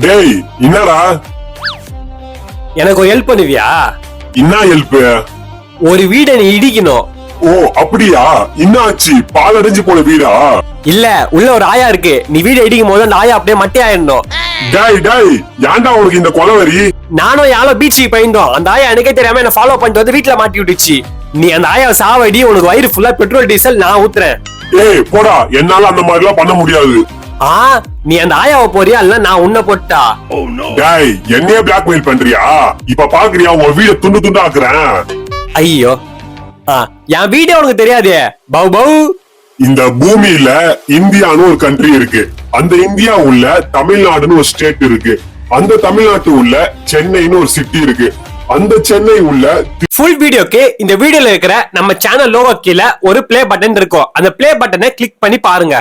டேய் என்னடா? எனக்கு ஒரு ஹெல்ப் பண்ணுவியா? என்ன ஹெல்ப்? ஒரு வீடை நீ இடிக்கணும். ஓ அப்படியா? என்ன ஆச்சு? பால் அடைஞ்சு போன வீடா? இல்ல, உள்ள ஒரு ஆயா இருக்கு. நீ வீடு இடிக்கும் போது அந்த ஆயா அப்படியே மட்டையாயிடணும். டேய் டேய், ஏன்டா உனக்கு இந்த கொலவரி? நானும் யாரோ பீச்சுக்கு போயிருந்தோம். அந்த ஆயா எனக்கே தெரியாம என்ன ஃபாலோ பண்ணிட்டு வந்து வீட்டுல மாட்டி விட்டுச்சு. நீ அந்த ஆயாவை சாவடி, உனக்கு வயிறு ஃபுல்லா பெட்ரோல் டீசல் நான் ஊத்துறேன். ஏய் போடா, என்னால அந்த மாதிரி எல்லாம் பண்ண முடியாது. நீ அந்த ஆயாவை போறியா இல்ல நான் உன்ன போட்டா? டேய் என்னைய பிளாக்மெயில் பண்றியா? இப்ப பாக்குறியா உன் வீட துண்டு துண்டு ஆக்குறேன். ஐயோ, என் வீடே உனக்கு தெரியாதே. பவு பவு. இந்த பூமியில இந்தியான்னு ஒரு கண்ட்ரி இருக்கு. அந்த இந்தியா உள்ள தமிழ்நாடுன்னு ஒரு ஸ்டேட் இருக்கு. அந்த தமிழ்நாட்டு உள்ள சென்னைன்னு ஒரு சிட்டி இருக்கு. அந்த சென்னை உள்ள ஃபுல் வீடியோக்கு இந்த வீடியோல இருக்கிற நம்ம சேனல் லோகோ கீழே ஒரு பிளே பட்டன் இருக்கும். அந்த பிளே பட்டனை கிளிக் பண்ணி பாருங்க.